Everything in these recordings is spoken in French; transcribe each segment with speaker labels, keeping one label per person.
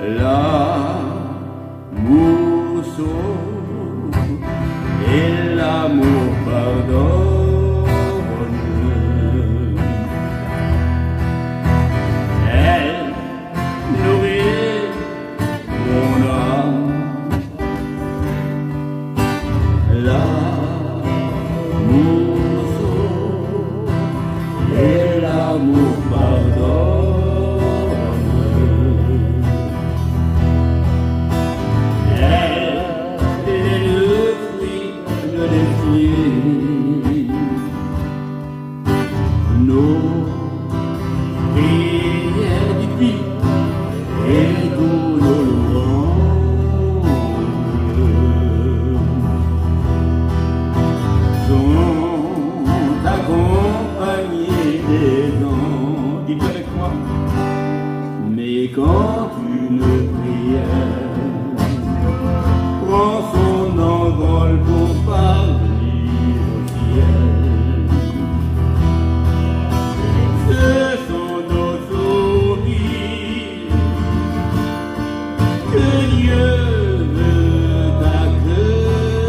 Speaker 1: L'amour sauve et l'amour pardonne. Elle nourrit mon âme. L'amour sauve et l'amour pardonne. Nos prières divines et tous nos louanges sont accompagnés des anges. Dites avec moi. Mais quand une prière prend son envol pour parvenir au ciel, ce sont nos sourires que Dieu veut accueillir.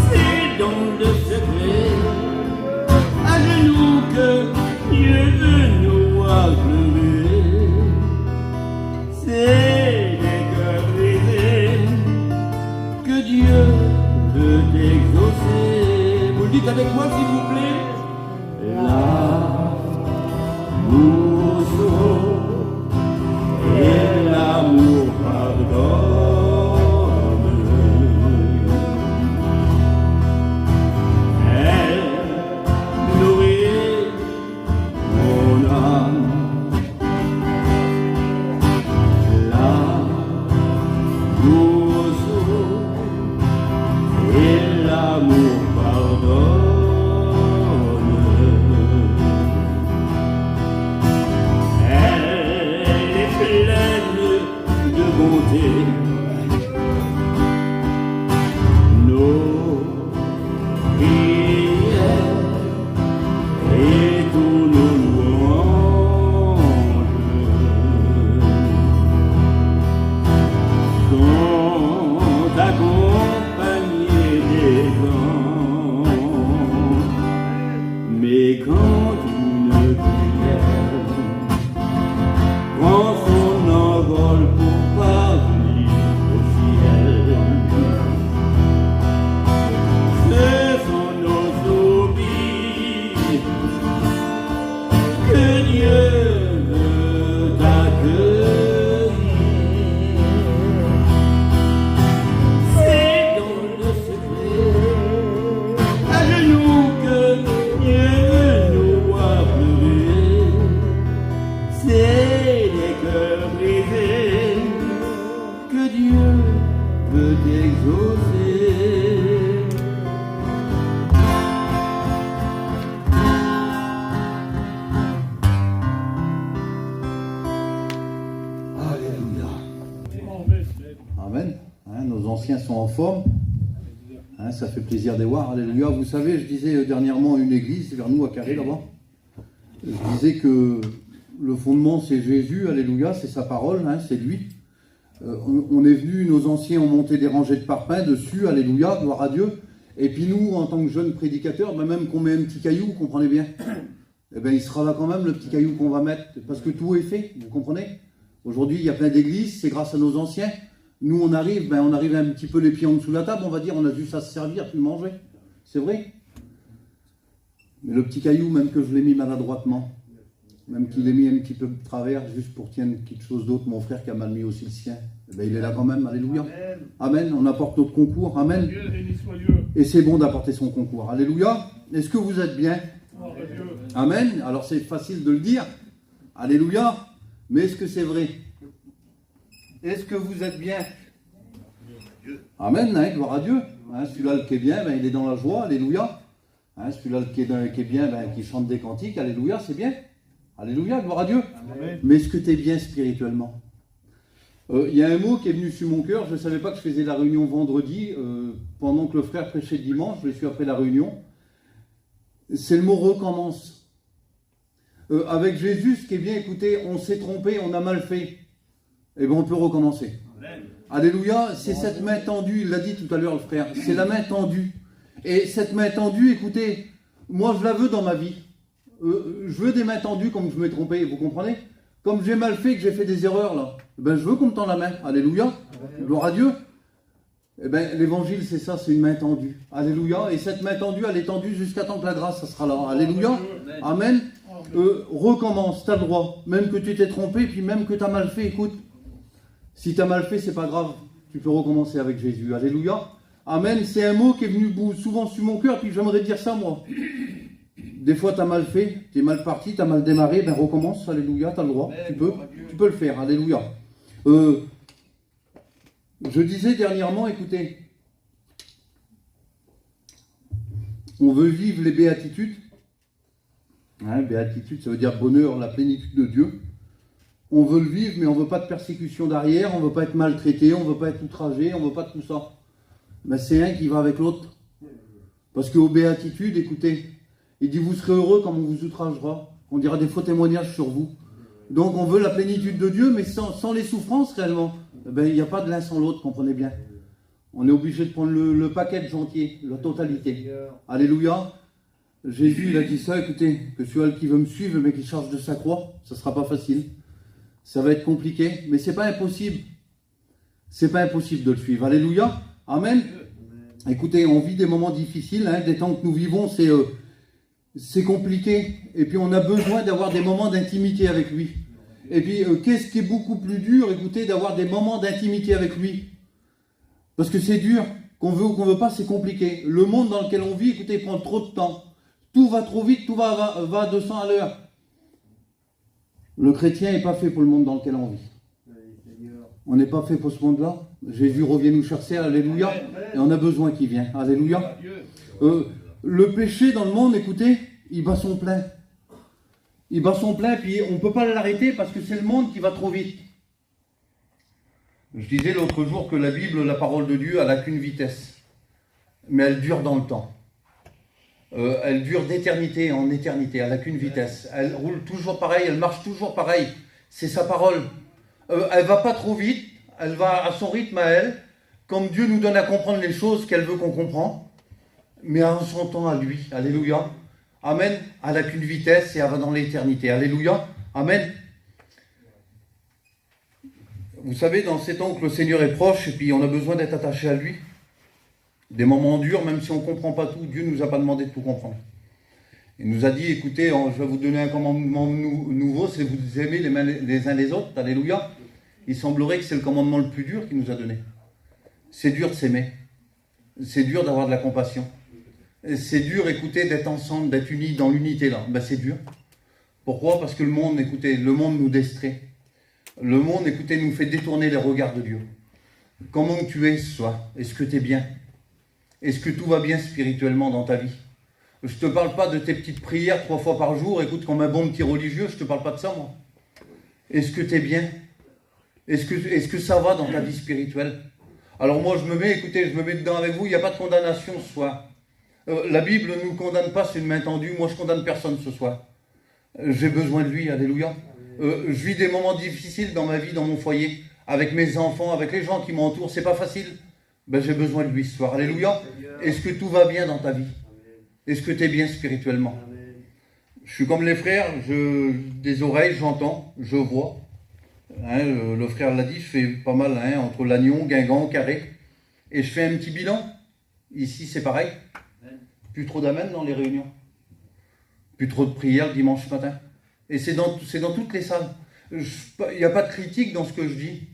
Speaker 1: C'est dans le secret, à genoux, que Dieu veut nous voir pleurer. C'est les cœurs brisés que Dieu veut exaucer. Vous le dites avec moi, s'il vous plaît. L'amour sauve et l'amour pardonne. Elle nourrit mon âme. L'amour sauve et l'amour pardonne. Elle est pleine de bonté. Nos prières et tous nos louanges sont accompagnés des anges. Mais quand une prière prend son envol pour parvenir au ciel, ce sont nos soupirs que Dieu veut accueillir. C'est dans le secret, à genoux, que Dieu veut nous voir pleurer. C'est les cœurs brisés que Dieu veut exaucer. Alléluia. Amen. Nos anciens sont en forme. Ça fait plaisir de les voir. Alléluia. Vous savez, je disais dernièrement à une église vers nous à Carré là-bas. Je disais que le fondement c'est Jésus. Alléluia. C'est sa parole. C'est lui. On est venu, nos anciens ont monté des rangées de parpaings dessus. Alléluia. Gloire à Dieu. Et puis nous, en tant que jeunes prédicateurs, même qu'on met un petit caillou, vous comprenez bien, eh bien il sera là quand même, le petit caillou qu'on va mettre, parce que tout est fait, vous comprenez. Aujourd'hui, il y a plein d'églises, c'est grâce à nos anciens. Nous, on arrive un petit peu les pieds en dessous de la table, on va dire, on a juste à se servir, puis manger. C'est vrai. Mais le petit caillou, même que je l'ai mis maladroitement, même qu'il l'ait mis un petit peu de travers, juste pour tirer quelque chose d'autre, mon frère qui a mal mis aussi le sien, eh bien, il est là quand même, alléluia. Amen, on apporte notre concours, amen. Et c'est bon d'apporter son concours, alléluia. Est-ce que vous êtes bien? Amen. Alors c'est facile de le dire, alléluia, mais est-ce que c'est vrai? Est-ce que vous êtes bien? Amen, gloire à Dieu. Celui-là qui est bien, il est dans la joie, alléluia. Celui-là qui est bien, qui chante des cantiques, alléluia, c'est bien. Alléluia, gloire à Dieu. Amen. Mais est-ce que tu es bien spirituellement? Il y a un mot qui est venu sur mon cœur, je ne savais pas que je faisais la réunion vendredi, pendant que le frère prêchait dimanche, je l'ai su après la réunion. C'est le mot recommence. Avec Jésus, ce qui est bien, écoutez, on s'est trompé, on a mal fait. Et bien on peut recommencer. Amen. Alléluia, c'est cette main tendue, il l'a dit tout à l'heure le frère, c'est la main tendue. Et cette main tendue, écoutez, moi je la veux dans ma vie. Je veux des mains tendues comme je m'ai trompé, vous comprenez? Comme j'ai mal fait, que j'ai fait des erreurs là, ben je veux qu'on me tende la main. Alléluia, gloire à Dieu. Eh bien, l'évangile, c'est ça, c'est une main tendue. Alléluia. Et cette main tendue, elle est tendue jusqu'à temps que la grâce, ça sera là. Alléluia. Amen. Recommence, tu as le droit. Même que tu t'es trompé, puis même que tu as mal fait, écoute. Si tu as mal fait, c'est pas grave. Tu peux recommencer avec Jésus. Alléluia. Amen. C'est un mot qui est venu souvent sur mon cœur, puis j'aimerais dire ça, moi. Des fois, tu as mal fait, tu es mal parti, tu as mal démarré, ben recommence. Alléluia, tu as le droit. Tu peux le faire. Alléluia. Je disais dernièrement, écoutez, on veut vivre les béatitudes. Béatitude, ça veut dire bonheur, la plénitude de Dieu. On veut le vivre, mais on ne veut pas de persécution derrière, on ne veut pas être maltraité, on ne veut pas être outragé, on ne veut pas de tout ça. Mais c'est un qui va avec l'autre. Parce qu'aux béatitudes, écoutez, il dit, vous serez heureux quand on vous outragera. On dira des faux témoignages sur vous. Donc on veut la plénitude de Dieu, mais sans les souffrances réellement. Ben, il n'y a pas de l'un sans l'autre, comprenez bien. On est obligé de prendre le package entier, la totalité. Alléluia. Jésus, il a dit ça, écoutez, que celui qui veut me suivre, mais qui charge de sa croix, ça ne sera pas facile. Ça va être compliqué, mais ce n'est pas impossible. C'est pas impossible de le suivre. Alléluia. Amen. Écoutez, on vit des moments difficiles, des temps que nous vivons, c'est compliqué. Et puis on a besoin d'avoir des moments d'intimité avec lui. Et puis, qu'est-ce qui est beaucoup plus dur, écoutez, d'avoir des moments d'intimité avec lui? Parce que c'est dur, qu'on veut ou qu'on ne veut pas, c'est compliqué. Le monde dans lequel on vit, écoutez, prend trop de temps. Tout va trop vite, tout va à 200 à l'heure. Le chrétien n'est pas fait pour le monde dans lequel on vit. On n'est pas fait pour ce monde-là. Jésus revient nous chercher, alléluia, et on a besoin qu'il vienne, alléluia. Le péché dans le monde, écoutez, il bat son plein. Il bat son plein, puis on ne peut pas l'arrêter parce que c'est le monde qui va trop vite. Je disais l'autre jour que la Bible, la parole de Dieu, elle n'a qu'une vitesse. Mais elle dure dans le temps. Elle dure d'éternité en éternité. Elle n'a qu'une vitesse. Elle roule toujours pareil, elle marche toujours pareil. C'est sa parole. Elle ne va pas trop vite. Elle va à son rythme à elle. Comme Dieu nous donne à comprendre les choses qu'elle veut qu'on comprend. Mais en son temps à lui. Alléluia. Amen. Elle n'a qu'une vitesse et elle va dans l'éternité. Alléluia. Amen. Vous savez, dans ces temps que le Seigneur est proche, et puis on a besoin d'être attaché à lui. Des moments durs, même si on ne comprend pas tout, Dieu ne nous a pas demandé de tout comprendre. Il nous a dit, écoutez, je vais vous donner un commandement nouveau, c'est vous aimer les uns les autres. Alléluia. Il semblerait que c'est le commandement le plus dur qu'il nous a donné. C'est dur de s'aimer. C'est dur d'avoir de la compassion. C'est dur, écoutez, d'être ensemble, d'être unis dans l'unité là. Ben, c'est dur. Pourquoi? Parce que le monde, écoutez, le monde nous distrait. Le monde, écoutez, nous fait détourner les regards de Dieu. Comment tu es ce soir? Est-ce que tu es bien? Est-ce que tout va bien spirituellement dans ta vie? Je ne te parle pas de tes petites prières 3 fois par jour, écoute, comme un bon petit religieux, je ne te parle pas de ça, moi. Est-ce que tu es bien? Est-ce que ça va dans ta vie spirituelle? Alors moi, je me mets dedans avec vous, il n'y a pas de condamnation ce soir. La Bible ne nous condamne pas, c'est une main tendue, moi je ne condamne personne ce soir. J'ai besoin de lui, alléluia. Je vis des moments difficiles dans ma vie, dans mon foyer, avec mes enfants, avec les gens qui m'entourent, c'est pas facile. Ben, j'ai besoin de lui ce soir, alléluia. Est-ce que tout va bien dans ta vie? Est-ce que tu es bien spirituellement? Je suis comme les frères, des oreilles, j'entends, je vois. Le frère l'a dit, je fais pas mal entre Lannion, Guingamp, Carré. Et je fais un petit bilan. Ici, c'est pareil. Plus trop d'amen dans les réunions. Plus trop de prières le dimanche matin. Et c'est dans toutes les salles. Il n'y a pas de critique dans ce que je dis.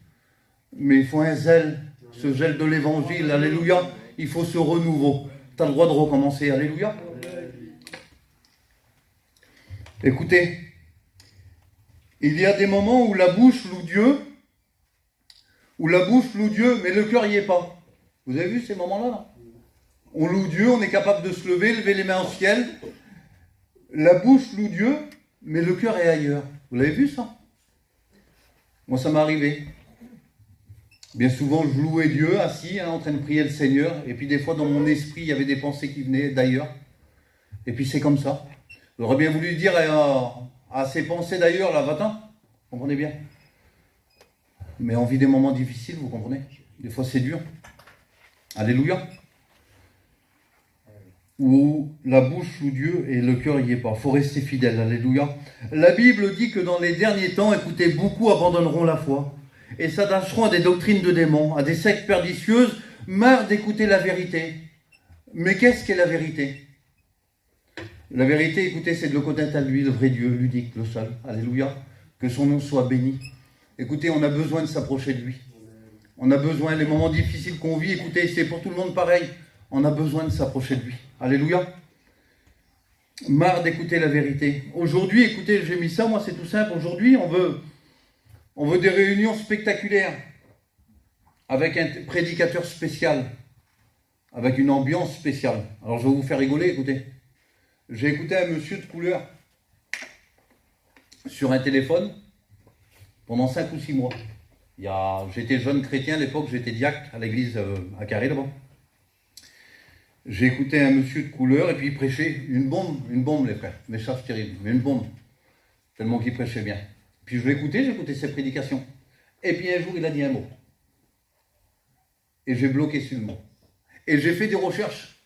Speaker 1: Mais il faut un zèle. Ce zèle de l'évangile. Alléluia. Il faut ce renouveau. Tu as le droit de recommencer. Alléluia. Écoutez. Il y a des moments où la bouche loue Dieu. Mais le cœur n'y est pas. Vous avez vu ces moments-là là? On loue Dieu, on est capable de se lever, lever les mains au ciel. La bouche loue Dieu, mais le cœur est ailleurs. Vous l'avez vu ça? Moi, ça m'est arrivé. Bien souvent, je louais Dieu, assis, en train de prier le Seigneur. Et puis des fois, dans mon esprit, il y avait des pensées qui venaient d'ailleurs. Et puis c'est comme ça. J'aurais bien voulu dire à ses pensées d'ailleurs, là, va-t'en. Vous comprenez bien? Mais on vit des moments difficiles, vous comprenez? Des fois, c'est dur. Alléluia. Où la bouche loue Dieu et le cœur n'y est pas. Il faut rester fidèle. Alléluia. La Bible dit que dans les derniers temps, écoutez, beaucoup abandonneront la foi et s'attacheront à des doctrines de démons, à des sectes pernicieuses, marre d'écouter la vérité. Mais qu'est-ce qu'est la vérité? La vérité, écoutez, c'est de le connaître à lui, le vrai Dieu, l'unique, le seul. Alléluia. Que son nom soit béni. Écoutez, on a besoin de s'approcher de lui. On a besoin, les moments difficiles qu'on vit, écoutez, c'est pour tout le monde pareil. On a besoin de s'approcher de lui. Alléluia. Marre d'écouter la vérité. Aujourd'hui, écoutez, j'ai mis ça, moi c'est tout simple. Aujourd'hui, on veut des réunions spectaculaires avec un prédicateur spécial, avec une ambiance spéciale. Alors je vais vous faire rigoler, écoutez. J'ai écouté un monsieur de couleur sur un téléphone pendant 5 ou 6 mois. J'étais jeune chrétien à l'époque, j'étais diacre à l'église à Carré là-bas. J'ai écouté un monsieur de couleur et puis il prêchait une bombe les frères, message terrible, mais une bombe, tellement qu'il prêchait bien. Puis je l'ai écouté ses prédications. Et puis un jour il a dit un mot. Et j'ai bloqué sur le mot. Et j'ai fait des recherches.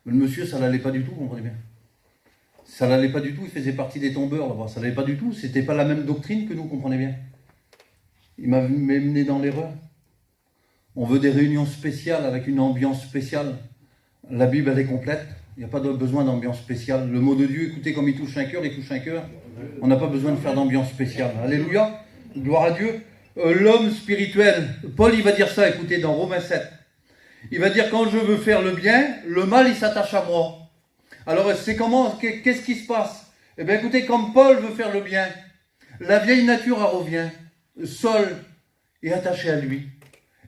Speaker 1: Mais le monsieur, ça n'allait pas du tout, vous comprenez bien. Ça n'allait pas du tout, il faisait partie des tombeurs là-bas, ça n'allait pas du tout, c'était pas la même doctrine que nous, comprenez bien. Il m'a mené dans l'erreur. On veut des réunions spéciales avec une ambiance spéciale. La Bible, elle est complète. Il n'y a pas besoin d'ambiance spéciale. Le mot de Dieu, écoutez, comme il touche un cœur, il touche un cœur. On n'a pas besoin de faire d'ambiance spéciale. Alléluia. Gloire à Dieu. L'homme spirituel. Paul, il va dire ça, écoutez, dans Romains 7. Il va dire, quand je veux faire le bien, le mal, il s'attache à moi. Alors, c'est comment, qu'est-ce qui se passe? Eh bien, écoutez, comme Paul veut faire le bien, la vieille nature, elle revient. Saul est attaché à lui.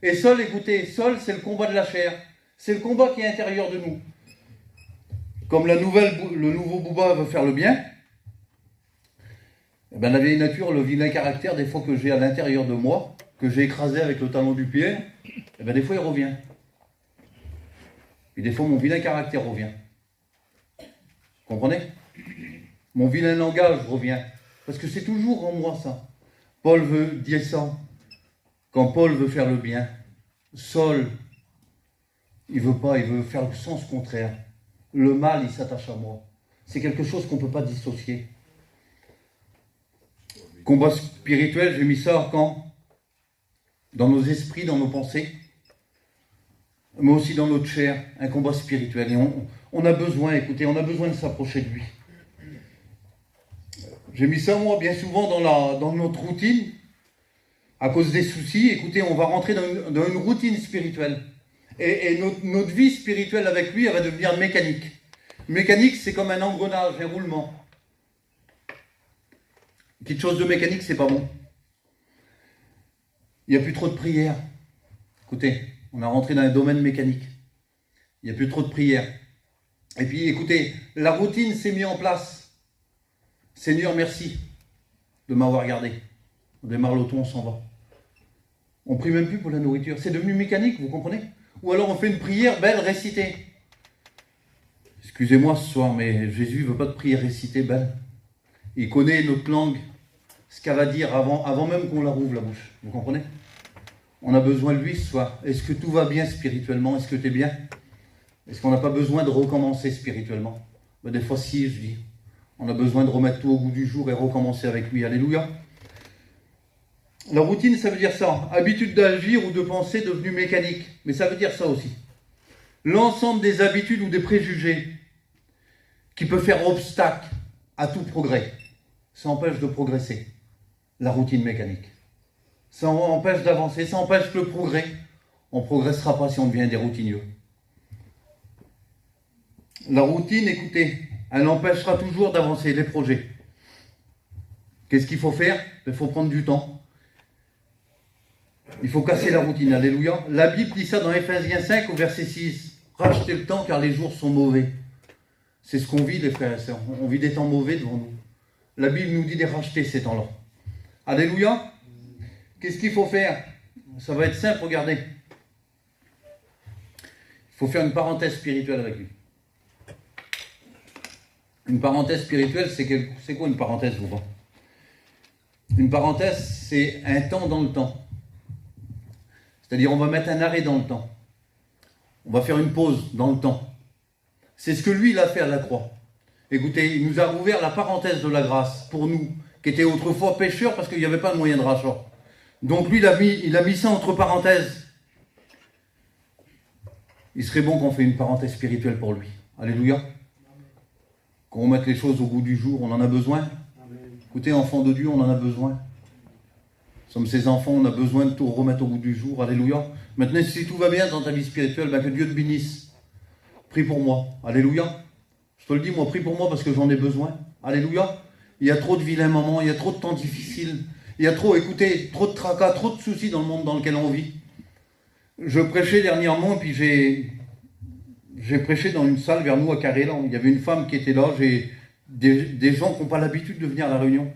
Speaker 1: Et Saul, écoutez, Saul, c'est le combat de la chair. C'est le combat qui est intérieur de nous. Comme le nouveau Bouba veut faire le bien, eh bien, la vieille nature, le vilain caractère, des fois que j'ai à l'intérieur de moi, que j'ai écrasé avec le talon du pied, eh bien, des fois il revient. Et des fois mon vilain caractère revient. Vous comprenez? Mon vilain langage revient. Parce que c'est toujours en moi ça. Paul veut dire ça. Quand Paul veut faire le bien, Saul, il veut pas, il veut faire le sens contraire. Le mal, il s'attache à moi. C'est quelque chose qu'on ne peut pas dissocier. Combat spirituel, j'ai mis ça quand? Dans nos esprits, dans nos pensées, mais aussi dans notre chair, un combat spirituel. Et on a besoin, écoutez, on a besoin de s'approcher de lui. J'ai mis ça, moi, bien souvent dans notre routine, à cause des soucis. Écoutez, on va rentrer dans une routine spirituelle. Et notre vie spirituelle avec lui, elle va devenir mécanique. Mécanique, c'est comme un engrenage, un roulement. Quelque chose de mécanique, c'est pas bon. Il n'y a plus trop de prières. Écoutez, on a rentré dans un domaine mécanique. Il n'y a plus trop de prières. Et puis, écoutez, la routine s'est mise en place. Seigneur, merci de m'avoir gardé. On démarre l'auto, on s'en va. On prie même plus pour la nourriture. C'est devenu mécanique, vous comprenez? Ou alors on fait une prière belle récitée. Excusez-moi ce soir, mais Jésus ne veut pas de prière récitée belle. Il connaît notre langue, ce qu'elle va dire avant même qu'on la rouvre la bouche. Vous comprenez? On a besoin de lui ce soir. Est-ce que tout va bien spirituellement? Est-ce que tu es bien? Est-ce qu'on n'a pas besoin de recommencer spirituellement? Ben, des fois si, je dis. On a besoin de remettre tout au goût du jour et recommencer avec lui. Alléluia. La routine, ça veut dire ça. Habitude d'agir ou de penser devenue mécanique. Mais ça veut dire ça aussi. L'ensemble des habitudes ou des préjugés qui peut faire obstacle à tout progrès. Ça empêche de progresser. La routine mécanique. Ça empêche d'avancer, ça empêche le progrès. On ne progressera pas si on devient des routiniers. La routine, écoutez, elle empêchera toujours d'avancer les projets. Qu'est-ce qu'il faut faire? Il faut prendre du temps. Il faut casser la routine, alléluia. La Bible dit ça dans Ephésiens 5 au verset 6. Rachetez le temps car les jours sont mauvais. C'est ce qu'on vit, les frères et sœurs. On vit des temps mauvais devant nous. La Bible nous dit de racheter ces temps-là. Alléluia. Qu'est-ce qu'il faut faire? Ça va être simple, regardez. Il faut faire une parenthèse spirituelle avec lui. Une parenthèse spirituelle, c'est quoi une parenthèse, vous voyez? Une parenthèse, c'est un temps dans le temps. C'est-à-dire, on va mettre un arrêt dans le temps. On va faire une pause dans le temps. C'est ce que lui, il a fait à la croix. Écoutez, il nous a ouvert la parenthèse de la grâce pour nous, qui étaient autrefois pécheurs parce qu'il n'y avait pas de moyen de rachat. Donc lui, il a mis ça entre parenthèses. Il serait bon qu'on fait une parenthèse spirituelle pour lui. Alléluia. Qu'on mette les choses au goût du jour, on en a besoin. Écoutez, enfants de Dieu, on en a besoin. Nous sommes ses enfants, on a besoin de tout remettre au goût du jour. Alléluia. Maintenant, si tout va bien dans ta vie spirituelle, ben que Dieu te bénisse. Prie pour moi. Alléluia. Je te le dis, moi, prie pour moi parce que j'en ai besoin. Alléluia. Il y a trop de vilains moments, il y a trop de temps difficiles. Il y a trop, écoutez, trop de tracas, trop de soucis dans le monde dans lequel on vit. Je prêchais dernièrement, puis j'ai prêché dans une salle vers nous à Carré-Lan. Il y avait une femme qui était là, j'ai des gens qui n'ont pas l'habitude de venir à la réunion.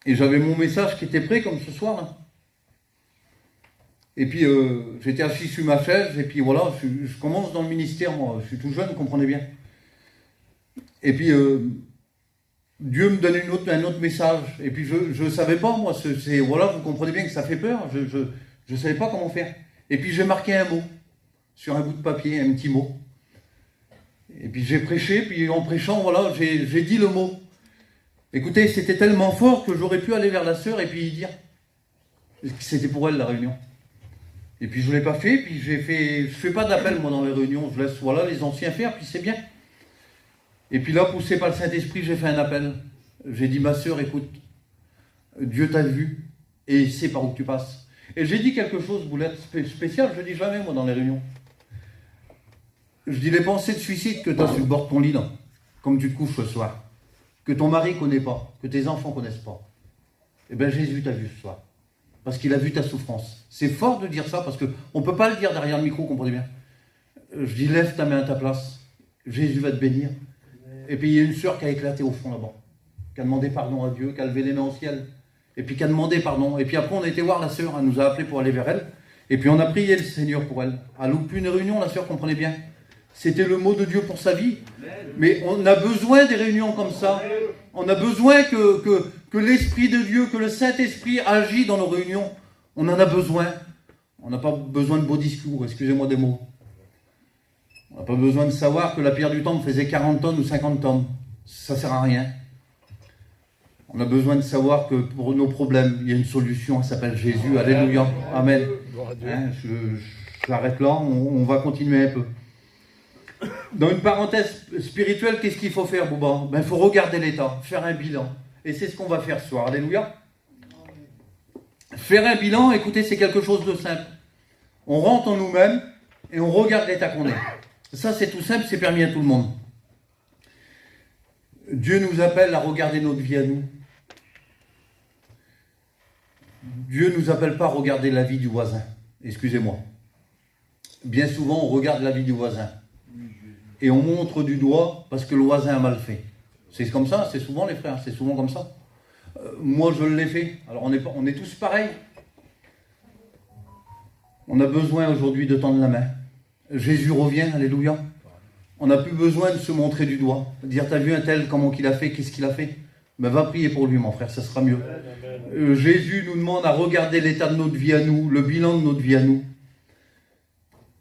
Speaker 1: Et j'avais mon message qui était prêt, comme ce soir, là. Et puis, j'étais assis sur ma chaise, et puis voilà, je commence dans le ministère, moi. Je suis tout jeune, vous comprenez bien. Et puis, Dieu me donne un autre message. Et puis, je ne savais pas, moi, voilà, vous comprenez bien que ça fait peur. Je ne savais pas comment faire. Et puis, j'ai marqué un mot sur un bout de papier, un petit mot. Et puis, j'ai prêché, puis en prêchant, voilà, j'ai dit le mot. Écoutez, c'était tellement fort que j'aurais pu aller vers la sœur et puis dire. C'était pour elle, la réunion. Et puis, je ne l'ai pas fait, puis je fais pas d'appel, moi, dans les réunions. Je laisse, voilà, les anciens faire, puis c'est bien. Et puis là, poussé par le Saint-Esprit, j'ai fait un appel. J'ai dit, ma sœur, écoute, Dieu t'a vu et il sait par où tu passes. Et j'ai dit quelque chose, Boulette, spécial, je ne dis jamais, moi, dans les réunions. Je dis, les pensées de suicide que tu as sur le bord de ton lit, là, comme tu te couches ce soir, que ton mari ne connaît pas, que tes enfants ne connaissent pas, eh bien, Jésus t'a vu ce soir. Parce qu'il a vu ta souffrance. C'est fort de dire ça, parce qu'on ne peut pas le dire derrière le micro, comprenez bien. Je dis, lève ta main à ta place. Jésus va te bénir. Et puis il y a une sœur qui a éclaté au fond là-bas, qui a demandé pardon à Dieu, qui a levé les mains au ciel, et puis qui a demandé pardon. Et puis après on a été voir la sœur, elle nous a appelé pour aller vers elle, et puis on a prié le Seigneur pour elle. Elle loupe une réunion, la sœur, comprenez bien. C'était le mot de Dieu pour sa vie. Mais on a besoin des réunions comme ça. On a besoin que l'Esprit de Dieu, que le Saint-Esprit agit dans nos réunions. On en a besoin. On n'a pas besoin de beaux discours, excusez-moi des mots. On n'a pas besoin de savoir que la pierre du temple faisait 40 tonnes ou 50 tonnes. Ça ne sert à rien. On a besoin de savoir que pour nos problèmes, il y a une solution, elle s'appelle Jésus. Alléluia. Amen. Hein, j'arrête là, on va continuer un peu. Dans une parenthèse spirituelle, qu'est-ce qu'il faut faire, Bouba? Il faut regarder l'état, faire un bilan. Et c'est ce qu'on va faire ce soir. Alléluia. Faire un bilan, écoutez, c'est quelque chose de simple. On rentre en nous-mêmes et on regarde l'état qu'on est. Ça, c'est tout simple, c'est permis à tout le monde. Dieu nous appelle à regarder notre vie à nous. Dieu ne nous appelle pas à regarder la vie du voisin. Excusez-moi. Bien souvent, on regarde la vie du voisin. Et on montre du doigt parce que le voisin a mal fait. C'est comme ça, c'est souvent les frères, c'est souvent comme ça. Moi, je l'ai fait. Alors, on est tous pareils. On a besoin aujourd'hui de tendre la main. Jésus revient, alléluia. On n'a plus besoin de se montrer du doigt. Dire, t'as vu un tel, comment qu'il a fait, qu'est-ce qu'il a fait? Ben, va prier pour lui, mon frère, ça sera mieux. Jésus nous demande à regarder l'état de notre vie à nous, le bilan de notre vie à nous.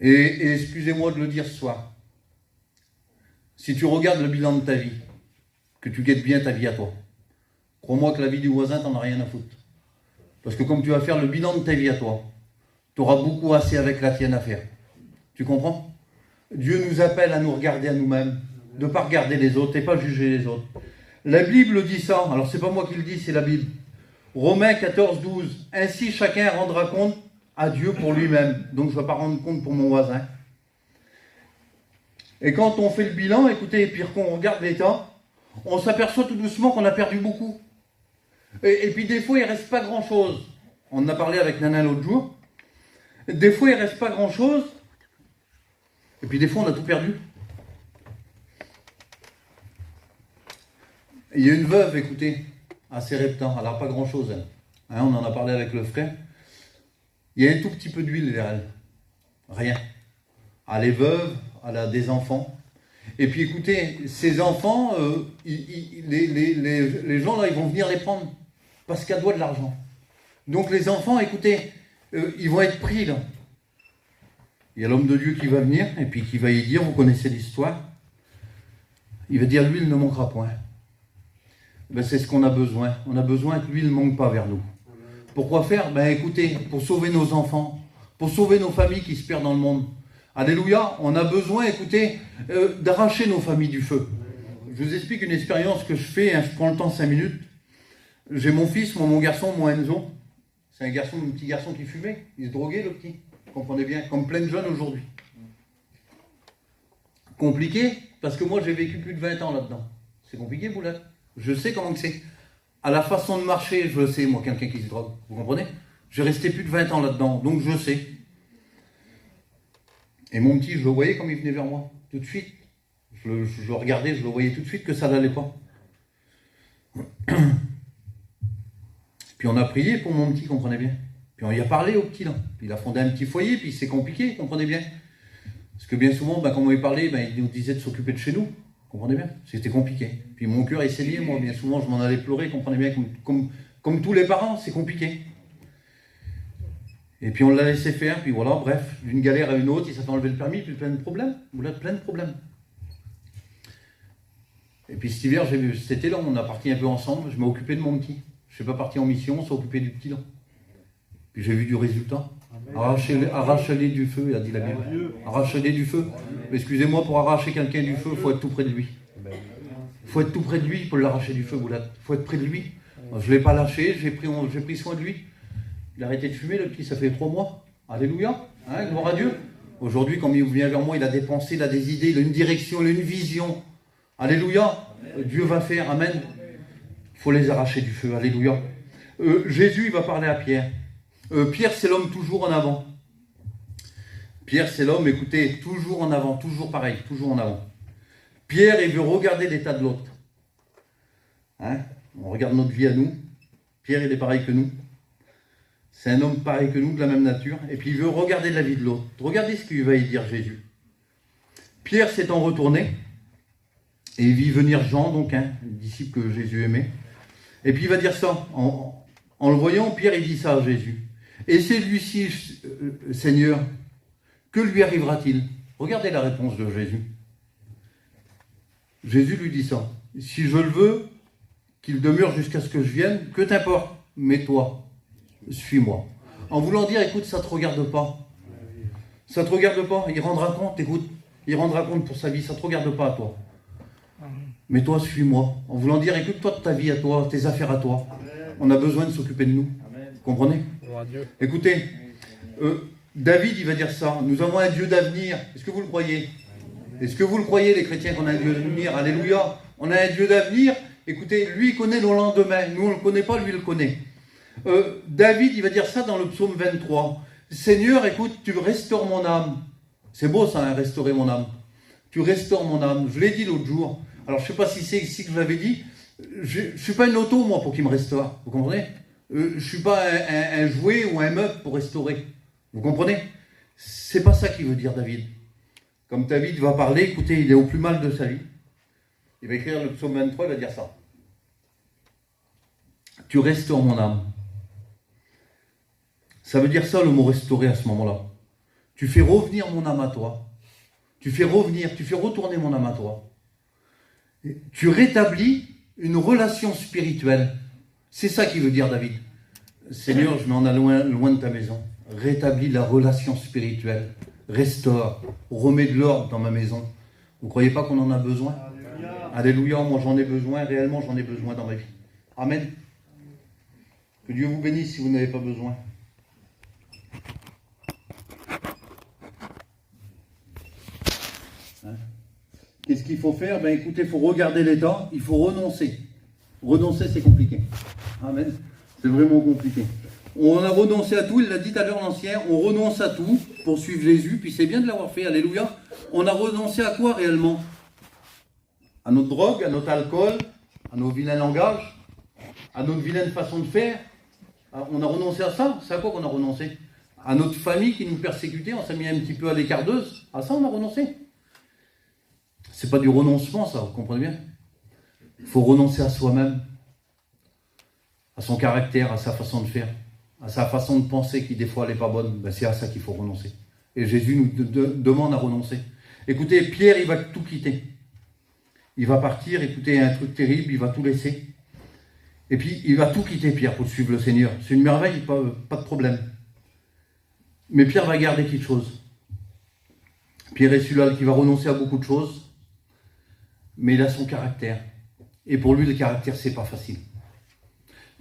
Speaker 1: Et excusez-moi de le dire ce soir. Si tu regardes le bilan de ta vie, que tu guettes bien ta vie à toi, crois-moi que la vie du voisin, t'en as rien à foutre. Parce que comme tu vas faire le bilan de ta vie à toi, tu auras beaucoup assez avec la tienne à faire. Tu comprends? Dieu nous appelle à nous regarder à nous-mêmes, de ne pas regarder les autres et pas juger les autres. La Bible dit ça, alors c'est pas moi qui le dis, c'est la Bible. Romains 14, 12. Ainsi chacun rendra compte à Dieu pour lui-même. Donc je ne vais pas rendre compte pour mon voisin. Et quand on fait le bilan, écoutez, et puis qu'on regarde l'état, on s'aperçoit tout doucement qu'on a perdu beaucoup. Et puis des fois, il ne reste pas grand-chose. On en a parlé avec Nana l'autre jour. Des fois, il ne reste pas grand-chose. Et puis des fois, on a tout perdu. Il y a une veuve, écoutez, à Séreptan. Elle n'a pas grand-chose, elle. Hein, on en a parlé avec le frère. Il y a un tout petit peu d'huile derrière elle. Rien. Elle est veuve, elle a des enfants. Et puis écoutez, ces enfants, les gens là, ils vont venir les prendre. parce qu'elle doit de l'argent. Donc les enfants, écoutez, ils vont être pris là. Il y a l'homme de Dieu qui va venir, et puis qui va y dire, vous connaissez l'histoire, il va dire, l'huile ne manquera point. Ben, c'est ce qu'on a besoin. On a besoin que l'huile ne manque pas vers nous. Pourquoi faire? Ben écoutez, pour sauver nos enfants, pour sauver nos familles qui se perdent dans le monde. Alléluia, on a besoin, écoutez, d'arracher nos familles du feu. Je vous explique une expérience que je fais, hein, je prends le temps 5 minutes. J'ai mon fils, mon garçon, mon Enzo. C'est un petit garçon qui fumait, il se droguait le petit. Vous comprenez bien, comme plein de jeunes aujourd'hui. Compliqué, parce que moi j'ai vécu plus de 20 ans là-dedans. C'est compliqué, Boulette. Je sais comment que c'est. À la façon de marcher, je le sais, moi, quelqu'un qui se drogue. Vous comprenez? J'ai resté plus de 20 ans là-dedans, donc je sais. Et mon petit, je le voyais comme il venait vers moi, tout de suite. Je le regardais, je le voyais tout de suite que ça n'allait pas. Puis on a prié pour mon petit, comprenez bien. Puis on y a parlé au petit, là. Puis il a fondé un petit foyer, puis c'est compliqué, comprenez bien. Parce que bien souvent, quand on lui parlait, il nous disait de s'occuper de chez nous. Comprenez bien, c'était compliqué. Puis mon cœur, il saignait, moi, bien souvent, je m'en allais pleurer, comprenez bien, comme tous les parents, c'est compliqué. Et puis on l'a laissé faire, puis voilà, bref, d'une galère à une autre, il s'est fait enlever le permis, puis plein de problèmes, plein de problèmes. Et puis cet hiver, cet été là, on a parti un peu ensemble, je m'ai occupé de mon petit. Je ne suis pas parti en mission, on s'est occupé du petit là. Puis j'ai vu du résultat. Arrachez-les du feu, il a dit la Bible. Arrachez-les du feu. Excusez-moi, pour arracher quelqu'un du feu, il faut être tout près de lui. Il faut être tout près de lui pour l'arracher du feu, Boulette. Il faut être près de lui. Je ne l'ai pas lâché, j'ai pris soin de lui. Il a arrêté de fumer, le petit, ça fait 3 mois. Alléluia, hein, gloire à Dieu. Aujourd'hui, quand il vient vers moi, il a des pensées, il a des idées, il a une direction, il a une vision. Alléluia, Dieu va faire, amen. Il faut les arracher du feu, alléluia. Jésus, il va parler à Pierre. Pierre, c'est l'homme toujours en avant. Pierre, c'est l'homme, écoutez, toujours en avant, toujours pareil, toujours en avant. Pierre, il veut regarder l'état de l'autre. Hein? On regarde notre vie à nous. Pierre, il est pareil que nous. C'est un homme pareil que nous, de la même nature. Et puis, il veut regarder la vie de l'autre. Regardez ce qu'il va y dire Jésus. Pierre s'étant retourné, et il vit venir Jean, donc, le disciple que Jésus aimait. Et puis, il va dire ça. En le voyant, Pierre, il dit ça à Jésus. Et c'est lui-ci, Seigneur, que lui arrivera-t-il? Regardez la réponse de Jésus. Jésus lui dit ça. Si je le veux, qu'il demeure jusqu'à ce que je vienne, que t'importe, mais toi, suis-moi. En voulant dire, écoute, ça ne te regarde pas. Ça ne te regarde pas. Il rendra compte, écoute, il rendra compte pour sa vie, ça ne te regarde pas, toi. Mais toi, suis-moi. En voulant dire, écoute, toi, ta vie à toi, tes affaires à toi. On a besoin de s'occuper de nous. Vous comprenez? Écoutez, David, il va dire ça. Nous avons un Dieu d'avenir. Est-ce que vous le croyez? Est-ce que vous le croyez, les chrétiens, qu'on a un Dieu d'avenir? Alléluia. On a un Dieu d'avenir. Écoutez, lui, il connaît nos lendemains. Nous, on ne le connaît pas, lui, il le connaît. David, il va dire ça dans le psaume 23. Seigneur, écoute, tu restaures mon âme. C'est beau ça, hein, restaurer mon âme. Tu restaures mon âme. Je l'ai dit l'autre jour. Alors, je ne sais pas si c'est ici que je l'avais dit. Je ne suis pas une auto, moi, pour qu'il me restaure. Vous comprenez? Je ne suis pas un jouet ou un meuble pour restaurer. Vous comprenez? C'est pas ça qu'il veut dire, David. Comme David va parler, écoutez, il est au plus mal de sa vie. Il va écrire le psaume 23, il va dire ça. Tu restaures mon âme. Ça veut dire ça, le mot restaurer à ce moment-là. Tu fais revenir mon âme à toi. Tu fais retourner mon âme à toi. Tu rétablis une relation spirituelle. C'est ça qu'il veut dire, David. Seigneur, je m'en ai loin de ta maison. Rétablis la relation spirituelle. Restaure. Remets de l'ordre dans ma maison. Vous ne croyez pas qu'on en a besoin? Alléluia, moi j'en ai besoin. Réellement, j'en ai besoin dans ma vie. Amen. Que Dieu vous bénisse si vous n'avez pas besoin. Qu'est-ce qu'il faut faire? Ben écoutez, il faut regarder l'état, il faut renoncer. Renoncer, c'est compliqué. Amen. C'est vraiment compliqué. On a renoncé à tout, il l'a dit à l'heure l'ancien, on renonce à tout pour suivre Jésus, puis c'est bien de l'avoir fait, alléluia. On a renoncé à quoi réellement? À notre drogue, à notre alcool, à nos vilains langages, à notre vilaine façon de faire. On a renoncé à ça. C'est à quoi qu'on a renoncé? À notre famille qui nous persécutait, on s'est mis un petit peu à l'écarteuse. À ça, on a renoncé. C'est pas du renoncement, ça, vous comprenez bien? Il faut renoncer à soi-même. à son caractère, à sa façon de faire, à sa façon de penser qui des fois n'est pas bonne, ben c'est à ça qu'il faut renoncer. Et Jésus nous demande à renoncer. Écoutez, Pierre, il va tout quitter. Il va partir, écoutez, un truc terrible, il va tout laisser. Et puis, il va tout quitter, Pierre, pour suivre le Seigneur. C'est une merveille, pas de problème. Mais Pierre va garder quelque chose. Pierre est celui-là qui va renoncer à beaucoup de choses, mais il a son caractère. Et pour lui, le caractère, c'est pas facile.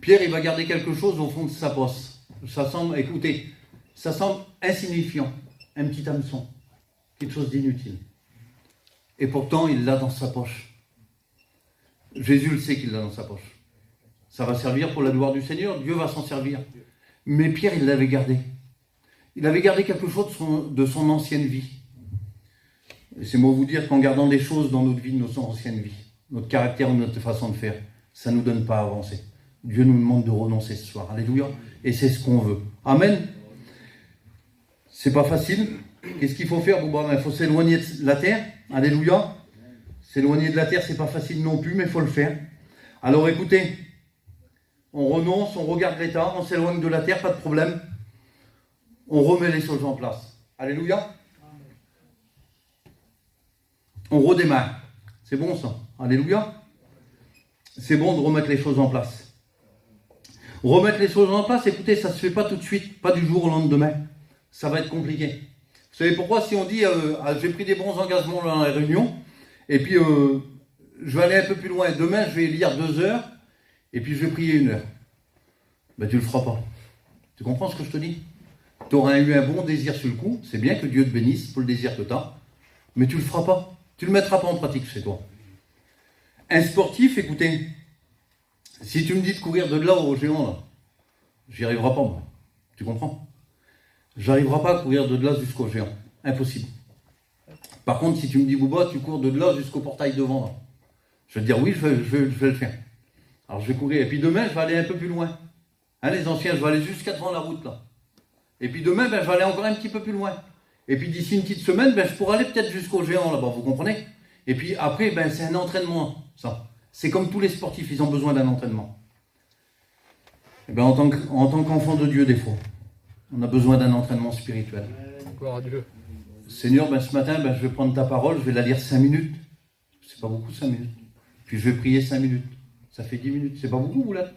Speaker 1: Pierre, il va garder quelque chose au fond de sa poche. Ça semble, écoutez, ça semble insignifiant, un petit hameçon, quelque chose d'inutile. Et pourtant, il l'a dans sa poche. Jésus le sait qu'il l'a dans sa poche. Ça va servir pour la gloire du Seigneur, Dieu va s'en servir. Mais Pierre, il l'avait gardé. Il avait gardé quelque chose de son ancienne vie. Et c'est moi vous dire qu'en gardant des choses dans notre vie, de notre ancienne vie, notre caractère ou notre façon de faire, ça ne nous donne pas à avancer. Dieu nous demande de renoncer ce soir. Alléluia. Et c'est ce qu'on veut. Amen. C'est pas facile. Qu'est-ce qu'il faut faire? Bon, il faut s'éloigner de la terre. Alléluia. S'éloigner de la terre, c'est pas facile non plus, mais il faut le faire. Alors écoutez, on renonce, on regarde l'état, on s'éloigne de la terre, pas de problème. On remet les choses en place. Alléluia. On redémarre. C'est bon ça. Alléluia. C'est bon de remettre les choses en place. Remettre les choses en place, écoutez, ça ne se fait pas tout de suite, pas du jour au lendemain. Ça va être compliqué. Vous savez pourquoi? Si on dit, j'ai pris des bons engagements dans la réunion, et puis je vais aller un peu plus loin. Demain, je vais lire 2 heures, et puis je vais prier 1 heure. Ben, tu ne le feras pas. Tu comprends ce que je te dis? Tu auras eu un bon désir sur le coup, c'est bien que Dieu te bénisse pour le désir que tu as, mais tu ne le feras pas. Tu ne le mettras pas en pratique chez toi. Un sportif, écoutez, si tu me dis de courir de là au géant, là, j'y arriverai pas, moi. Tu comprends? J'arriverai pas à courir de là jusqu'au géant. Impossible. Par contre, si tu me dis, Bouba, tu cours de là jusqu'au portail devant, là, je vais te dire, oui, je vais le faire. Alors, je vais courir. Et puis demain, je vais aller un peu plus loin. Hein, les anciens, je vais aller jusqu'à devant la route, là. Et puis demain, je vais aller encore un petit peu plus loin. Et puis d'ici une petite semaine, je pourrai aller peut-être jusqu'au géant, là-bas, vous comprenez? Et puis après, c'est un entraînement, ça. C'est comme tous les sportifs, ils ont besoin d'un entraînement. Et en tant qu'enfant de Dieu, des fois, on a besoin d'un entraînement spirituel.
Speaker 2: Gloire à Dieu.
Speaker 1: Seigneur, ce matin, je vais prendre ta parole, je vais la lire 5 minutes. C'est pas beaucoup, 5 minutes. Puis je vais prier 5 minutes. Ça fait 10 minutes. C'est pas beaucoup, vous là?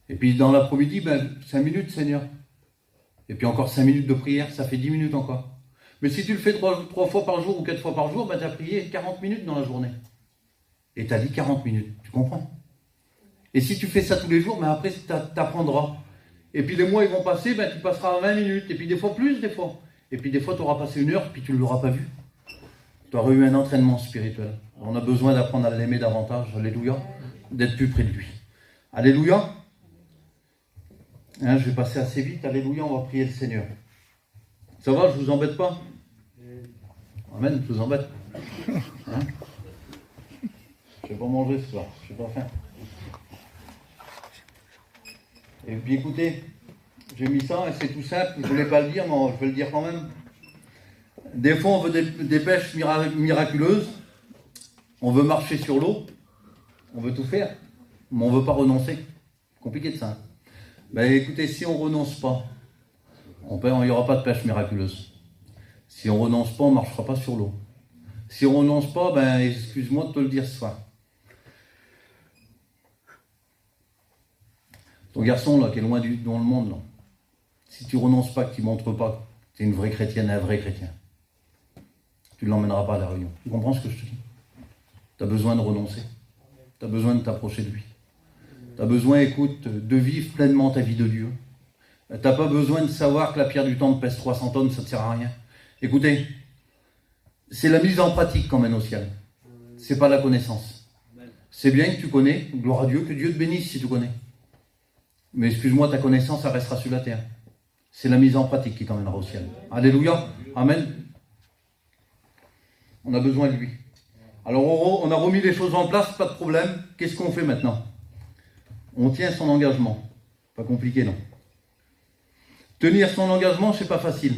Speaker 1: Et puis dans l'après-midi, 5 minutes, Seigneur. Et puis encore 5 minutes de prière, ça fait 10 minutes encore. Mais si tu le fais 3 fois par jour ou 4 fois par jour, tu as prié 40 minutes dans la journée. Et tu as dit 40 minutes, tu comprends? Et si tu fais ça tous les jours, après tu apprendras. Et puis les mois ils vont passer, tu passeras 20 minutes, et puis des fois plus, des fois. Et puis des fois tu auras passé 1 heure, puis tu ne l'auras pas vu. Tu auras eu un entraînement spirituel. On a besoin d'apprendre à l'aimer davantage, alléluia, d'être plus près de lui. Alléluia. Je vais passer assez vite, alléluia, on va prier le Seigneur. Ça va, je ne vous embête pas? Amen, je vous embête. Hein? Je ne vais pas manger ce soir, je n'ai pas faim. Et puis écoutez, j'ai mis ça et c'est tout simple, je ne voulais pas le dire, mais je vais le dire quand même. Des fois, on veut des pêches miraculeuses, on veut marcher sur l'eau, on veut tout faire, mais on ne veut pas renoncer. Compliqué de ça. Écoutez, si on ne renonce pas, il n'y aura pas de pêche miraculeuse. Si on ne renonce pas, on ne marchera pas sur l'eau. Si on ne renonce pas, excuse-moi de te le dire ce soir. Ton garçon, là, qui est loin dans le monde, là, si tu ne renonces pas, que tu ne montres pas que tu es une vraie chrétienne, un vrai chrétien, tu ne l'emmèneras pas à la réunion. Tu comprends ce que je te dis? Tu as besoin de renoncer. Tu as besoin de t'approcher de lui. Tu as besoin, écoute, de vivre pleinement ta vie de Dieu. Tu n'as pas besoin de savoir que la pierre du temple pèse 300 tonnes, ça ne sert à rien. Écoutez, c'est la mise en pratique qu'on mène au ciel. C'est pas la connaissance. C'est bien que tu connais, gloire à Dieu, que Dieu te bénisse si tu connais. Mais excuse-moi, ta connaissance, ça restera sur la terre. C'est la mise en pratique qui t'emmènera au ciel. Alléluia. Amen. On a besoin de lui. Alors on a remis les choses en place, pas de problème. Qu'est-ce qu'on fait maintenant? On tient son engagement. Pas compliqué, non. Tenir son engagement, c'est pas facile.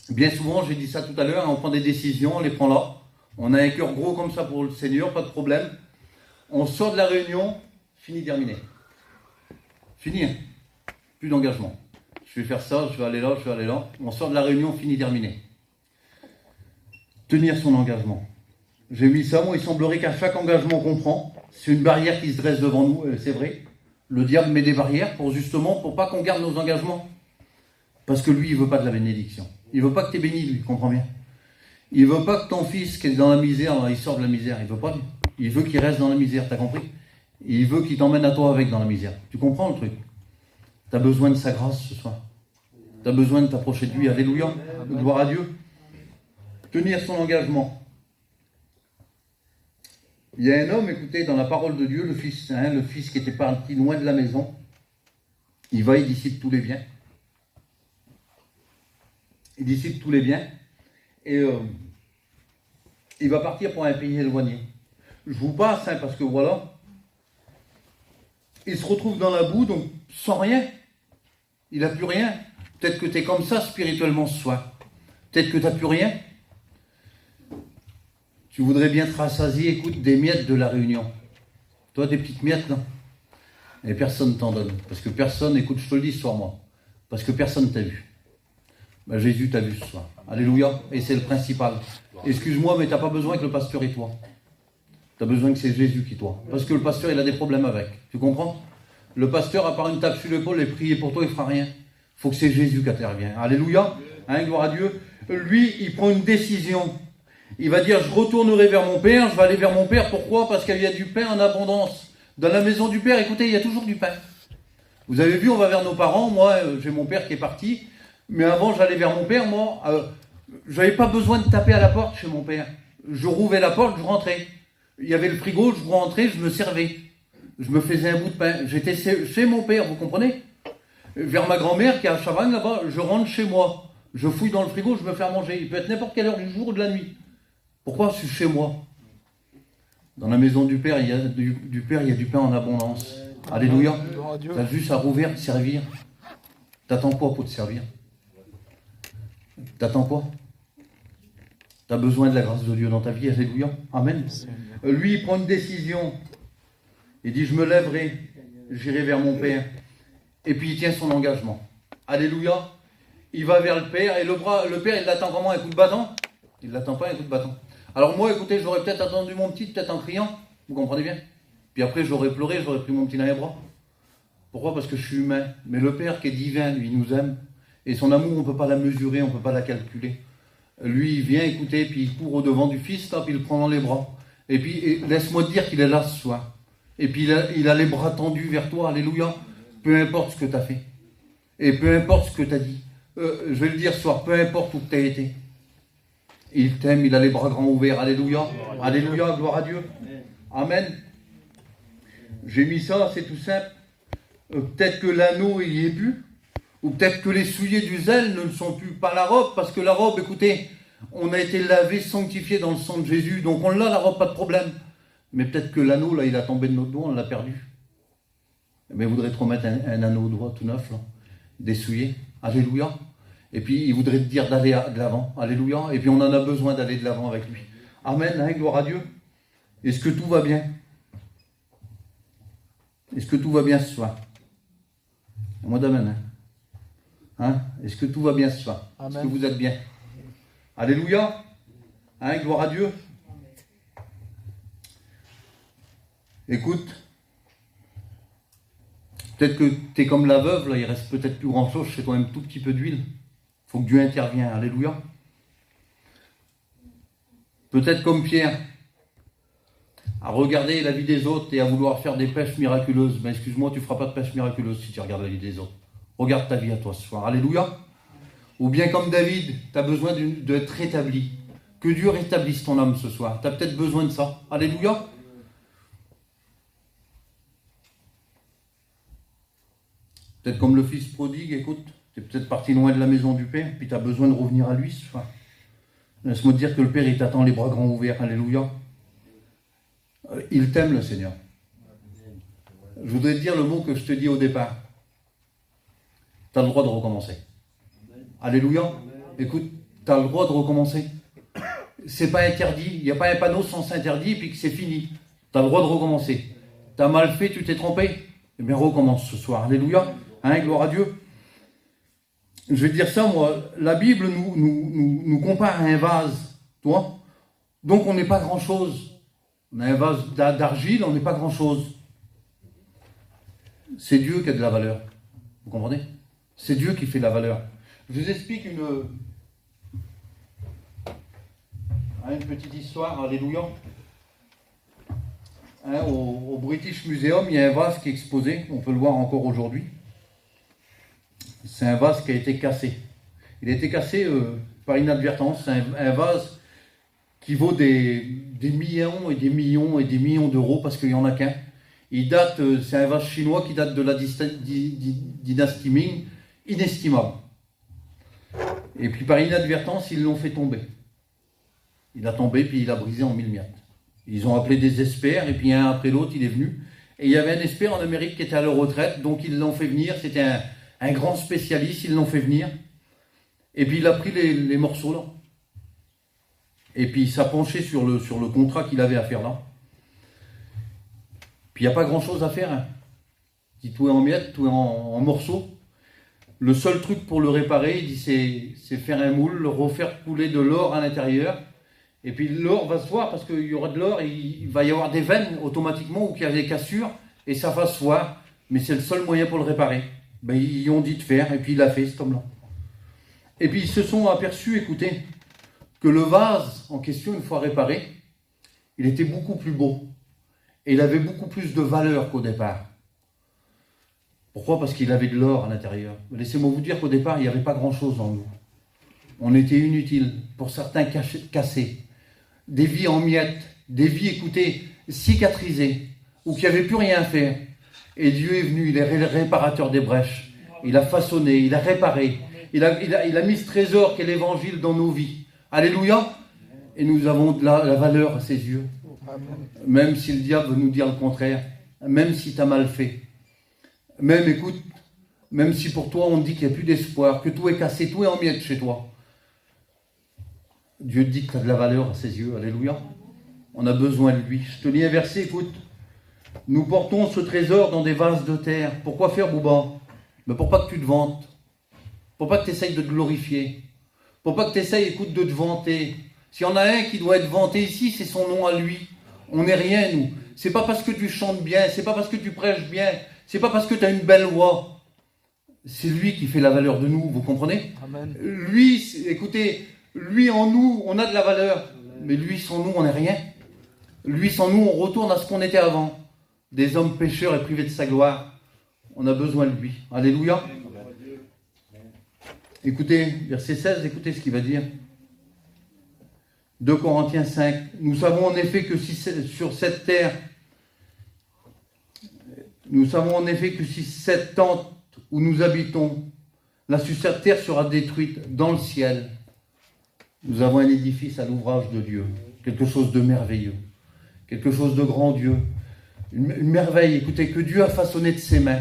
Speaker 1: Bien souvent, j'ai dit ça tout à l'heure, on prend des décisions, on les prend là. On a un cœur gros comme ça pour le Seigneur, pas de problème. On sort de la réunion, fini, terminé. Fini, hein. Plus d'engagement. Je vais faire ça, je vais aller là, je vais aller là. On sort de la réunion, fini, terminé. Tenir son engagement. J'ai mis ça, moi, il semblerait qu'à chaque engagement qu'on prend, c'est une barrière qui se dresse devant nous, c'est vrai. Le diable met des barrières pour pas qu'on garde nos engagements. Parce que lui, il veut pas de la bénédiction. Il veut pas que tu es béni, lui, comprends bien. Il veut pas que ton fils qui est dans la misère, il sort de la misère. Il veut pas. Il veut qu'il reste dans la misère, t'as compris? Il veut qu'il t'emmène à toi avec dans la misère. Tu comprends le truc? Tu as besoin de sa grâce ce soir. Tu as besoin de t'approcher de lui. Alléluia. Gloire à Dieu. Tenir son engagement. Il y a un homme, écoutez, dans la parole de Dieu, le fils qui était parti loin de la maison. Il va, il dissipe tous les biens. Il dissipe tous les biens. Et il va partir pour un pays éloigné. Je vous passe, parce que voilà. Il se retrouve dans la boue, donc sans rien. Il n'a plus rien. Peut-être que tu es comme ça spirituellement ce soir. Peut-être que tu n'as plus rien. Tu voudrais bien te rassasier, écoute, des miettes de la réunion. Toi, des petites miettes, là. Et personne t'en donne. Parce que personne, écoute, je te le dis ce soir, moi. Parce que personne t'a vu. Ben, Jésus t'a vu ce soir. Alléluia. Et c'est le principal. Excuse-moi, mais tu n'as pas besoin que le pasteur et toi. Tu as besoin que c'est Jésus qui toi. Parce que le pasteur, il a des problèmes avec. Tu comprends? Le pasteur, à part une tape sur l'épaule et prier pour toi, il ne fera rien. Il faut que c'est Jésus qui intervient. Alléluia. Gloire à Dieu. Lui, il prend une décision. Il va dire, je retournerai vers mon Père, je vais aller vers mon Père. Pourquoi? Parce qu'il y a du pain en abondance. Dans la maison du Père, écoutez, il y a toujours du pain. Vous avez vu, on va vers nos parents. Moi, j'ai mon père qui est parti. Mais avant, j'allais vers mon Père. Moi, je n'avais pas besoin de taper à la porte chez mon Père. Je rouvrais la porte, je rentrais. Il y avait le frigo, je rentrais, je me servais. Je me faisais un bout de pain. J'étais chez mon Père, vous comprenez? Vers ma grand-mère qui est à Chavannes, là-bas, je rentre chez moi. Je fouille dans le frigo, je me fais à manger. Il peut être n'importe quelle heure du jour ou de la nuit. Pourquoi je suis chez moi? Dans la maison du Père, il y a du pain en abondance. Alléluia. Tu as juste à rouvrir, te servir. T'attends quoi pour te servir? T'attends quoi? Tu as besoin de la grâce de Dieu dans ta vie. Alléluia. Amen. Lui, il prend une décision. Il dit, je me lèverai, j'irai vers mon Père. Et puis il tient son engagement. Alléluia. Il va vers le Père. Et le Père, il l'attend comment? Un coup de bâton? Il ne l'attend pas un coup de bâton. Alors moi, écoutez, j'aurais peut-être attendu mon petit, peut-être en criant. Vous comprenez bien? Puis après, j'aurais pleuré, j'aurais pris mon petit dans les bras. Pourquoi? Parce que je suis humain. Mais le Père qui est divin, lui, il nous aime. Et son amour, on ne peut pas la mesurer, on ne peut pas la calculer. Lui, il vient, écoutez, puis il court au-devant du Fils, là, puis il le prend dans les bras. Et puis, laisse-moi te dire qu'il est là ce soir. Et puis, il a les bras tendus vers toi, alléluia. Peu importe ce que tu as fait. Et peu importe ce que tu as dit. Je vais le dire ce soir, peu importe où tu as été. Il t'aime, il a les bras grands ouverts, alléluia. Alléluia, gloire à Dieu. Amen. J'ai mis ça, c'est tout simple. Peut-être que l'anneau, il y est plus. Ou peut-être que les souliers du zèle ne le sont plus. Pas la robe, parce que la robe, écoutez, on a été lavé, sanctifié dans le sang de Jésus. Donc on l'a, la robe, pas de problème. Mais peut-être que l'anneau, là, il a tombé de notre doigt, on l'a perdu. Mais il voudrait te remettre un anneau au doigt tout neuf, là, dessouillé. Alléluia. Et puis il voudrait te dire d'aller de l'avant. Alléluia. Et puis on en a besoin d'aller de l'avant avec lui. Amen. Gloire à Dieu. Est-ce que tout va bien? Est-ce que tout va bien ce soir? Moi d'amen. Est-ce que tout va bien ce soir? Est-ce que vous êtes bien? Alléluia. Gloire à Dieu. Écoute, peut-être que tu es comme la veuve, là, il reste peut-être plus grand-chose, c'est quand même tout petit peu d'huile. Il faut que Dieu intervienne. Alléluia. Peut-être comme Pierre, à regarder la vie des autres et à vouloir faire des pêches miraculeuses. Mais excuse-moi, tu ne feras pas de pêche miraculeuse si tu regardes la vie des autres. Regarde ta vie à toi ce soir. Alléluia. Ou bien comme David, tu as besoin d'être rétabli. Que Dieu rétablisse ton âme ce soir. Tu as peut-être besoin de ça. Alléluia. Peut-être comme le fils prodigue, écoute, tu es peut-être parti loin de la maison du Père, puis tu as besoin de revenir à lui ce soir. Laisse-moi te dire que le Père, il t'attend les bras grands ouverts. Alléluia. Il t'aime, le Seigneur. Je voudrais te dire le mot que je te dis au départ. Tu as le droit de recommencer. Alléluia. Écoute, tu as le droit de recommencer. C'est pas interdit. Il n'y a pas un panneau sens interdit et puis que c'est fini. Tu as le droit de recommencer. Tu as mal fait, tu t'es trompé. Eh bien, recommence ce soir. Alléluia. Hein, gloire à Dieu. Je vais te dire ça, moi. La Bible nous compare à un vase. Toi. Donc, on n'est pas grand-chose. On a un vase d'argile, on n'est pas grand-chose. C'est Dieu qui a de la valeur. Vous comprenez? C'est Dieu qui fait la valeur. Je vous explique une petite histoire. Alléluia. Hein, au British Museum, il y a un vase qui est exposé, on peut le voir encore aujourd'hui. C'est un vase qui a été cassé. Il a été cassé par inadvertance. C'est un vase qui vaut des millions et des millions et des millions d'euros parce qu'il n'y en a qu'un. Il date, c'est un vase chinois qui date de la dynastie Ming, inestimable. Et puis par inadvertance, ils l'ont fait tomber. Il a tombé, puis il a brisé en 1000 miettes. Ils ont appelé des experts, et puis un après l'autre, il est venu. Et il y avait un expert en Amérique qui était à la retraite, donc ils l'ont fait venir. C'était un grand spécialiste, ils l'ont fait venir. Et puis il a pris les morceaux là. Et puis il s'est penché sur le contrat qu'il avait à faire là. Puis il n'y a pas grand chose à faire. Hein. Il dit tout est en miettes, tout est en morceaux. Le seul truc pour le réparer, il dit c'est faire un moule, refaire couler de l'or à l'intérieur. Et puis l'or va se voir parce qu'il y aura de l'or et il va y avoir des veines automatiquement ou qu'il y a des cassures et ça va se voir. Mais c'est le seul moyen pour le réparer. Ben, ils ont dit de faire et puis il l'a fait cet homme-là. Et puis ils se sont aperçus, écoutez, que le vase en question, une fois réparé, il était beaucoup plus beau. Et il avait beaucoup plus de valeur qu'au départ. Pourquoi? Parce qu'il avait de l'or à l'intérieur. Laissez-moi vous dire qu'au départ, il n'y avait pas grand-chose en nous. On était inutiles, pour certains cassés. Des vies en miettes, des vies, écoutez, cicatrisées, ou qui n'avaient plus rien à faire. Et Dieu est venu, il est le réparateur des brèches. Il a façonné, il a réparé. Il a mis ce trésor qu'est l'évangile dans nos vies. Alléluia. Et nous avons de la valeur à ses yeux. Même si le diable veut nous dire le contraire. Même si tu as mal fait. Même, écoute, même si pour toi on dit qu'il n'y a plus d'espoir, que tout est cassé, tout est en miettes chez toi. Dieu dit que tu as de la valeur à ses yeux. Alléluia. On a besoin de lui. Je te lis un verset, écoute. Nous portons ce trésor dans des vases de terre. Pourquoi faire, Bouba? Mais pour pas que tu te vantes. Pour pas que tu essayes de te glorifier. Pour pas que tu essayes, écoute, de te vanter. S'il y en a un qui doit être vanté ici, c'est son nom à lui. On n'est rien, nous. C'est pas parce que tu chantes bien, c'est pas parce que tu prêches bien, c'est pas parce que tu as une belle voix. C'est lui qui fait la valeur de nous, vous comprenez? Amen. Lui, écoutez, lui en nous, on a de la valeur. Mais lui sans nous, on n'est rien. Lui sans nous, on retourne à ce qu'on était avant. Des hommes pécheurs et privés de sa gloire. On a besoin de lui. Alléluia. Écoutez, verset 16, écoutez ce qu'il va dire. 2 Corinthiens 5. Nous savons en effet que si sur cette terre, si cette tente où nous habitons, sur cette terre sera détruite dans le ciel, nous avons un édifice à l'ouvrage de Dieu. Quelque chose de merveilleux. Quelque chose de grand Dieu. Une merveille, écoutez, que Dieu a façonné de ses mains.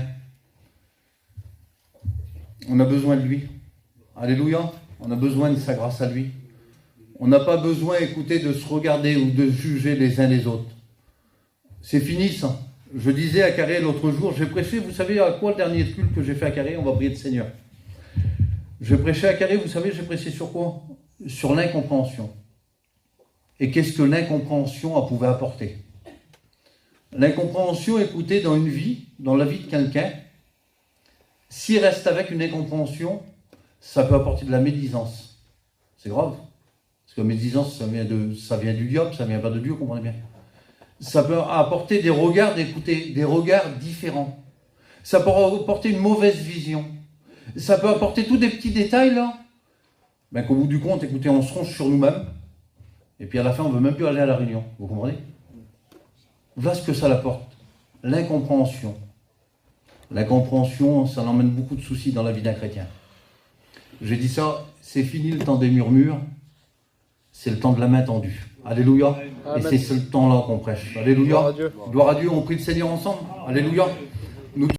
Speaker 1: On a besoin de lui. Alléluia. On a besoin de sa grâce à lui. On n'a pas besoin, écoutez, de se regarder ou de juger les uns les autres. C'est fini ça. Je disais à Carré l'autre jour, j'ai prêché, vous savez à quoi le dernier culte que j'ai fait à Carré? On va prier le Seigneur. Je prêchais à Carré, vous savez, j'ai prêché sur quoi? Sur l'incompréhension. Et qu'est-ce que l'incompréhension pouvait apporter? L'incompréhension, écoutez, dans une vie, dans la vie de quelqu'un, s'il reste avec une incompréhension, ça peut apporter de la médisance. C'est grave. Parce que la médisance, ça vient du diable, ça vient pas de Dieu, comprenez bien. Ça peut apporter des regards, écoutez, des regards différents. Ça peut apporter une mauvaise vision. Ça peut apporter tous des petits détails, là. Ben, qu'au bout du compte, écoutez, on se ronge sur nous-mêmes. Et puis à la fin, on ne veut même plus aller à la réunion. Vous comprenez? Voilà ce que ça apporte. L'incompréhension. L'incompréhension, ça emmène beaucoup de soucis dans la vie d'un chrétien. J'ai dit ça, c'est fini le temps des murmures. C'est le temps de la main tendue. Alléluia. Amen. Et c'est ce temps-là qu'on prêche. Alléluia. Gloire à Dieu. On prie le Seigneur ensemble. Alléluia.